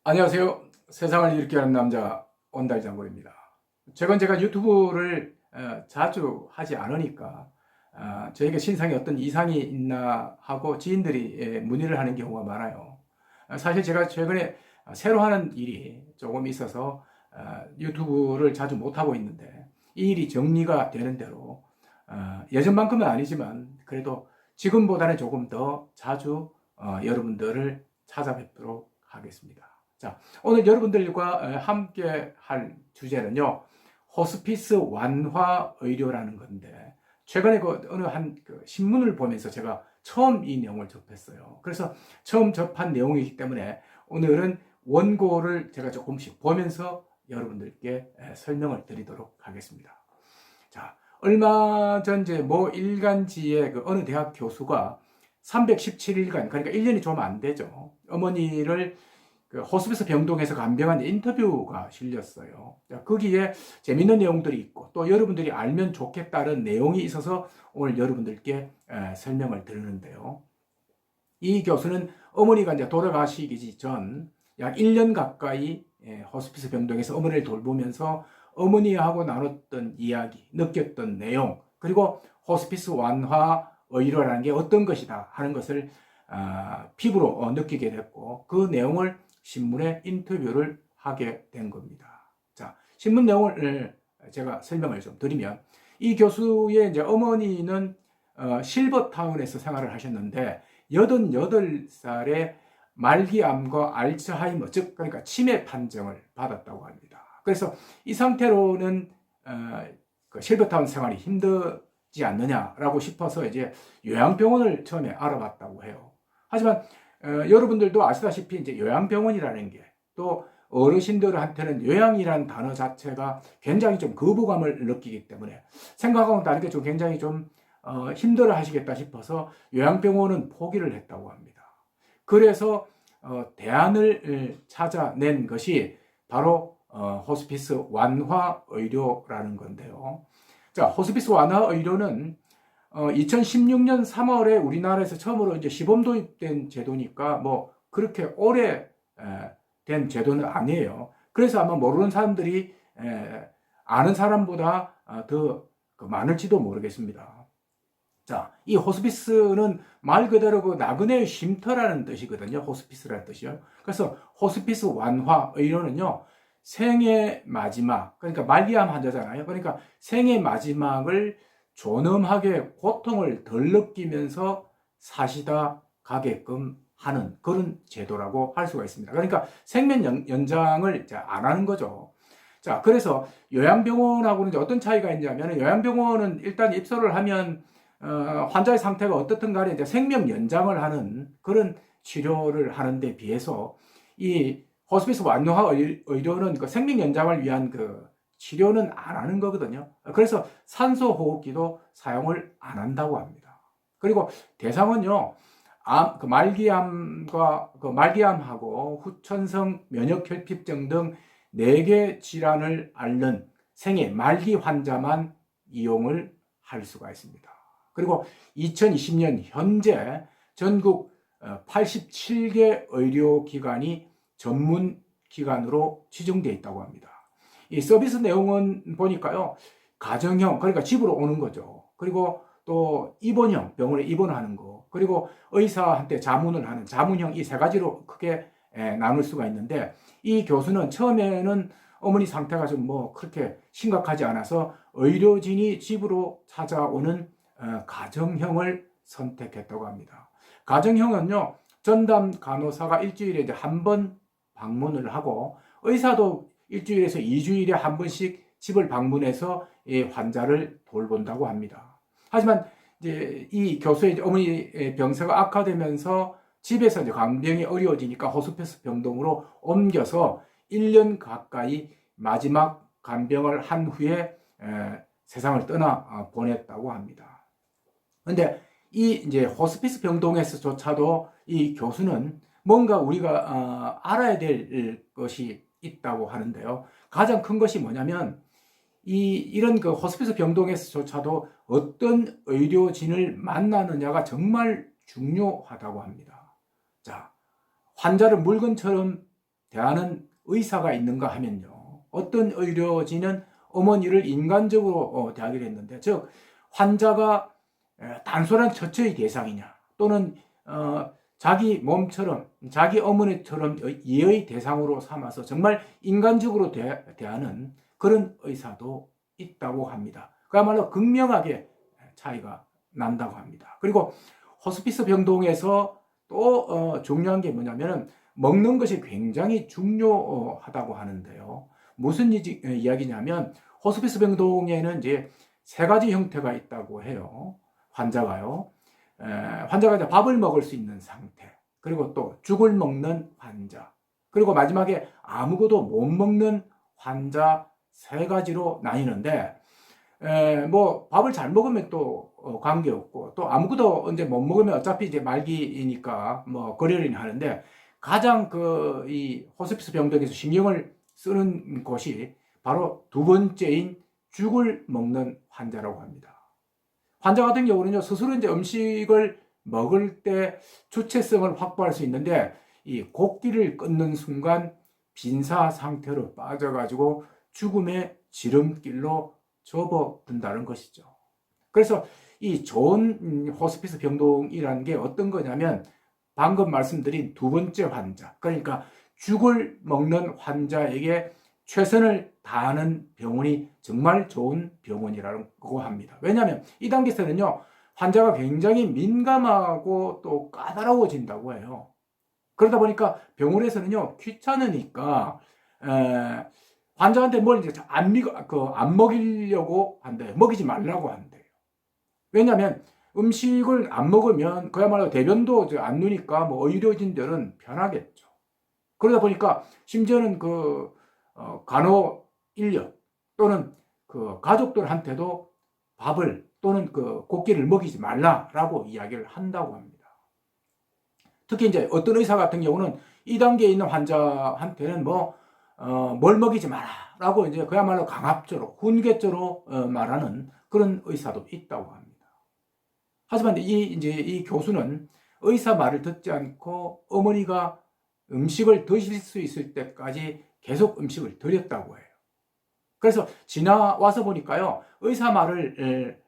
안녕하세요. 세상을 이롭게 하는 남자 온달장군입니다. 최근 제가 유튜브를 자주 하지 않으니까 저에게 신상에 어떤 이상이 있나 하고 지인들이 문의를 하는 경우가 많아요. 사실 제가 최근에 새로 하는 일이 조금 있어서 유튜브를 자주 못하고 있는데 이 일이 정리가 되는 대로 예전만큼은 아니지만 그래도 지금보다는 조금 더 자주 여러분들을 찾아뵙도록 하겠습니다. 자, 오늘 여러분들과 함께 할 주제는요, 호스피스 완화 의료라는 건데, 최근에 어느 그 신문을 보면서 제가 처음 이 내용을 접했어요. 그래서 처음 접한 내용이기 때문에 오늘은 원고를 제가 조금씩 보면서 여러분들께 설명을 드리도록 하겠습니다. 자, 얼마 전 이제 모 일간지의 그 어느 대학 교수가 317일간, 그러니까 1년이 좀 안 되죠. 어머니를 그 호스피스 병동에서 간병한 인터뷰가 실렸어요. 거기에 재밌는 내용들이 있고 또 여러분들이 알면 좋겠다는 내용이 있어서 오늘 여러분들께 설명을 드리는데요. 이 교수는 어머니가 이제 돌아가시기 전 약 1년 가까이 호스피스 병동에서 어머니를 돌보면서 어머니하고 나눴던 이야기, 느꼈던 내용, 그리고 호스피스 완화 의료라는 게 어떤 것이다 하는 것을 피부로 느끼게 됐고 그 내용을 신문에 인터뷰를 하게 된 겁니다. 자, 신문 내용을 제가 설명을 좀 드리면 이 교수의 이제 어머니는 실버타운에서 생활을 하셨는데 88살에 말기암과 알츠하이머, 즉 그러니까 치매 판정을 받았다고 합니다. 그래서 이 상태로는 그 실버타운 생활이 힘들지 않느냐라고 싶어서 이제 요양병원을 처음에 알아봤다고 해요. 하지만 여러분들도 아시다시피 이제 요양병원이라는 게 또 어르신들한테는 요양이라는 단어 자체가 굉장히 좀 거부감을 느끼기 때문에 생각하고는 다르게 좀 굉장히 좀 힘들어 하시겠다 싶어서 요양병원은 포기를 했다고 합니다. 그래서 대안을 찾아낸 것이 바로 호스피스 완화 의료라는 건데요. 자, 호스피스 완화 의료는 2016년 3월에 우리나라에서 처음으로 이제 시범 도입된 제도니까 뭐 그렇게 오래 된 제도는 아니에요. 그래서 아마 모르는 사람들이 아는 사람보다 더 많을지도 모르겠습니다. 자, 이 호스피스는 말 그대로 그 나그네의 쉼터라는 뜻이거든요. 호스피스라는 뜻이요. 그래서 호스피스 완화 의료는요, 생의 마지막, 그러니까 말기암 환자잖아요. 그러니까 생의 마지막을 존엄하게 고통을 덜 느끼면서 사시다 가게끔 하는 그런 제도라고 할 수가 있습니다. 그러니까 생명 연장을 안 하는 거죠. 자, 그래서 요양병원하고는 이제 어떤 차이가 있냐면 요양병원은 일단 입소를 하면 환자의 상태가 어떻든 간에 이제 생명 연장을 하는 그런 치료를 하는데 비해서 이 호스피스 완화 의료는 그 생명 연장을 위한 그 치료는 안 하는 거거든요. 그래서 산소 호흡기도 사용을 안 한다고 합니다. 그리고 대상은요, 그 말기암과 그 말기암하고 후천성 면역결핍증 등 4개 질환을 앓는 생애 말기 환자만 이용을 할 수가 있습니다. 그리고 2020년 현재 전국 87개 의료기관이 전문 기관으로 지정되어 있다고 합니다. 이 서비스 내용은 보니까요, 가정형, 그러니까 집으로 오는 거죠. 그리고 또 입원형, 병원에 입원하는 거, 그리고 의사한테 자문을 하는 자문형, 이 3가지로 크게 나눌 수가 있는데, 이 교수는 처음에는 어머니 상태가 좀 뭐 그렇게 심각하지 않아서 의료진이 집으로 찾아오는 가정형을 선택했다고 합니다. 가정형은요, 전담 간호사가 일주일에 한 번 방문을 하고 의사도 일주일에서 2주일에 한 번씩 집을 방문해서 이 환자를 돌본다고 합니다. 하지만 이제 이 교수의 어머니 병세가 악화되면서 집에서 이제 간병이 어려워지니까 호스피스 병동으로 옮겨서 1년 가까이 마지막 간병을 한 후에 세상을 떠나 보냈다고 합니다. 근데 이 이제 호스피스 병동에서조차도 이 교수는 뭔가 우리가 알아야 될 것이 있다고 하는데요. 가장 큰 것이 뭐냐면 이런 그 호스피스 병동에서조차도 어떤 의료진을 만나느냐가 정말 중요하다고 합니다. 자, 환자를 물건처럼 대하는 의사가 있는가 하면요. 어떤 의료진은 어머니를 인간적으로 대하기로 했는데, 즉 환자가 단순한 처처의 대상이냐 또는 자기 몸처럼 자기 어머니처럼 예의 대상으로 삼아서 정말 인간적으로 대하는 그런 의사도 있다고 합니다. 그야말로 극명하게 차이가 난다고 합니다. 그리고 호스피스 병동에서 또 중요한 게 뭐냐면은 먹는 것이 굉장히 중요하다고 하는데요. 무슨 이야기냐면 호스피스 병동에는 이제 세 가지 형태가 있다고 해요. 환자가요. 환자가 이제 밥을 먹을 수 있는 상태, 그리고 또 죽을 먹는 환자, 그리고 마지막에 아무것도 못 먹는 환자 세 가지로 나뉘는데, 뭐 밥을 잘 먹으면 또 관계없고 또 아무것도 언제 못 먹으면 어차피 이제 말기이니까 뭐 거래를 하는데, 가장 이 호스피스 병동에서 신경을 쓰는 곳이 바로 두 번째인 죽을 먹는 환자라고 합니다. 환자 같은 경우는요, 스스로 이제 음식을 먹을 때 주체성을 확보할 수 있는데, 이 곡기를 끊는 순간 빈사 상태로 빠져가지고 죽음의 지름길로 접어든다는 것이죠. 그래서 이 좋은 호스피스 병동이라는 게 어떤 거냐면, 방금 말씀드린 두 번째 환자, 그러니까 죽을 먹는 환자에게 최선을 다하는 병원이 정말 좋은 병원이라고 합니다. 왜냐하면 이 단계에서는요, 환자가 굉장히 민감하고 또 까다로워진다고 해요. 그러다 보니까 병원에서는요, 귀찮으니까 환자한테 뭘 이제 안 먹이려고 한대요. 먹이지 말라고 한대요. 왜냐하면 음식을 안 먹으면 그야말로 대변도 안 누니까 뭐 의료진들은 편하겠죠. 그러다 보니까 심지어는 간호 인력 또는 가족들한테도 밥을 또는 고기를 먹이지 말라라고 이야기를 한다고 합니다. 특히 이제 어떤 의사 같은 경우는 이 단계에 있는 환자한테는 뭘 먹이지 마라라고 이제 그야말로 강압적으로 훈계적으로 말하는 그런 의사도 있다고 합니다. 하지만 이 교수는 의사 말을 듣지 않고 어머니가 음식을 드실 수 있을 때까지 계속 음식을 드렸다고 해요. 그래서 지나와서 보니까요, 의사 말을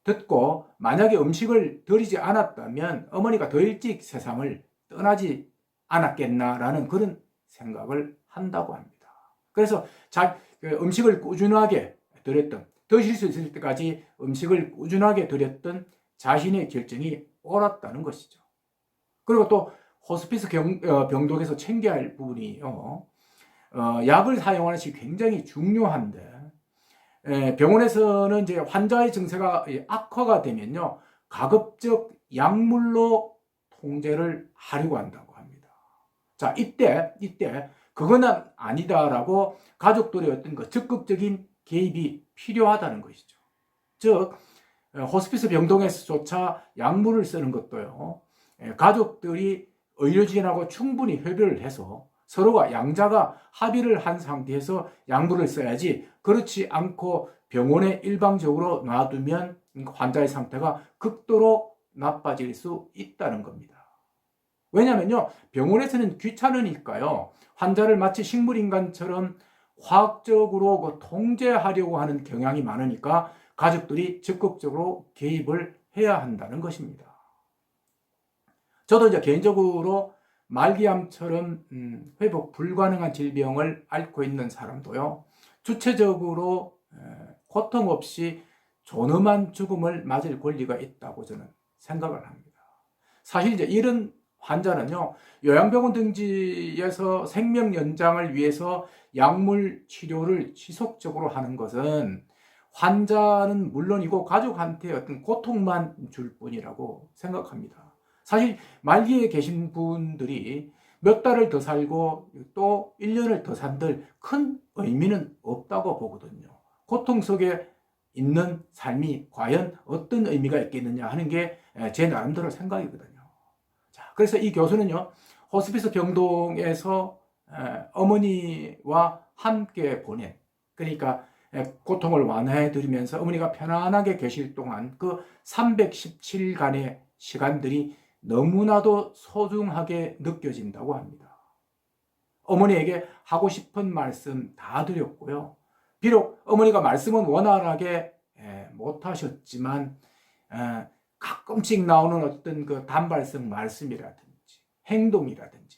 듣고 만약에 음식을 드리지 않았다면 어머니가 더 일찍 세상을 떠나지 않았겠나라는 그런 생각을 한다고 합니다. 그래서 음식을 꾸준하게 드렸던, 드실 수 있을 때까지 음식을 꾸준하게 드렸던 자신의 결정이 옳았다는 것이죠. 그리고 또 호스피스 병동에서 챙겨야 할 부분이요, 약을 사용하는 것이 굉장히 중요한데, 병원에서는 이제 환자의 증세가 악화가 되면요, 가급적 약물로 통제를 하려고 한다고 합니다. 자, 이때 그거는 아니다라고 가족들의 어떤 적극적인 개입이 필요하다는 것이죠. 즉, 호스피스 병동에서조차 약물을 쓰는 것도요, 가족들이 의료진하고 충분히 협의를 해서 서로가 양자가 합의를 한 상태에서 약물을 써야지, 그렇지 않고 병원에 일방적으로 놔두면 환자의 상태가 극도로 나빠질 수 있다는 겁니다. 왜냐면요, 병원에서는 귀찮으니까요, 환자를 마치 식물인간처럼 화학적으로 통제하려고 하는 경향이 많으니까 가족들이 적극적으로 개입을 해야 한다는 것입니다. 저도 이제 개인적으로 말기암처럼 회복 불가능한 질병을 앓고 있는 사람도요, 주체적으로 고통 없이 존엄한 죽음을 맞을 권리가 있다고 저는 생각을 합니다. 사실 이제 이런 환자는요, 요양병원 등지에서 생명 연장을 위해서 약물 치료를 지속적으로 하는 것은 환자는 물론이고 가족한테 어떤 고통만 줄 뿐이라고 생각합니다. 사실 말기에 계신 분들이 몇 달을 더 살고 또 1년을 더 산들 큰 의미는 없다고 보거든요. 고통 속에 있는 삶이 과연 어떤 의미가 있겠느냐 하는 게 제 나름대로 생각이거든요. 자, 그래서 이 교수는요, 호스피스 병동에서 어머니와 함께 보낸, 그러니까 고통을 완화해 드리면서 어머니가 편안하게 계실 동안 그 317간의 시간들이 너무나도 소중하게 느껴진다고 합니다. 어머니에게 하고 싶은 말씀 다 드렸고요. 비록 어머니가 말씀은 원활하게 못하셨지만 가끔씩 나오는 어떤 그 단발성 말씀이라든지 행동이라든지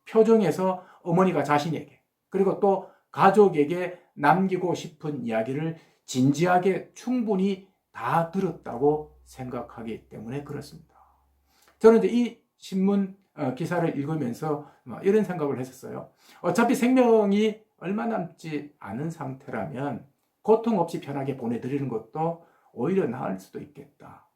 표정에서 어머니가 자신에게 그리고 또 가족에게 남기고 싶은 이야기를 진지하게 충분히 다 들었다고 생각하기 때문에 그렇습니다. 저는 이제 이 신문 기사를 읽으면서 이런 생각을 했었어요. 어차피 생명이 얼마 남지 않은 상태라면 고통 없이 편하게 보내드리는 것도 오히려 나을 수도 있겠다.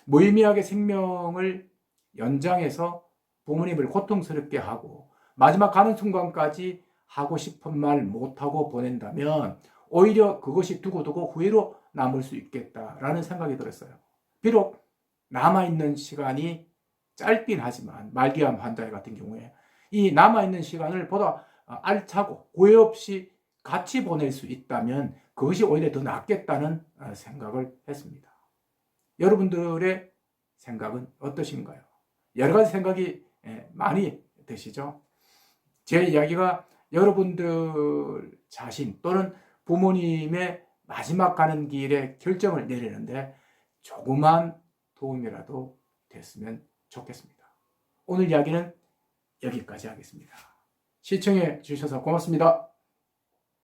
무의미하게 생명을 연장해서 부모님을 고통스럽게 하고 마지막 가는 순간까지 하고 싶은 말 못하고 보낸다면 오히려 그것이 두고두고 후회로 남을 수 있겠다라는 생각이 들었어요. 비록 남아있는 시간이 짧긴 하지만 말기암 환자 같은 경우에 이 남아있는 시간을 보다 알차고 후회 없이 같이 보낼 수 있다면 그것이 오히려 더 낫겠다는 생각을 했습니다. 여러분들의 생각은 어떠신가요? 여러 가지 생각이 많이 드시죠? 제 이야기가 여러분들 자신 또는 부모님의 마지막 가는 길에 결정을 내리는데 조그만 도움이라도 됐으면 좋겠습니다. 오늘 이야기는 여기까지 하겠습니다. 시청해 주셔서 고맙습니다.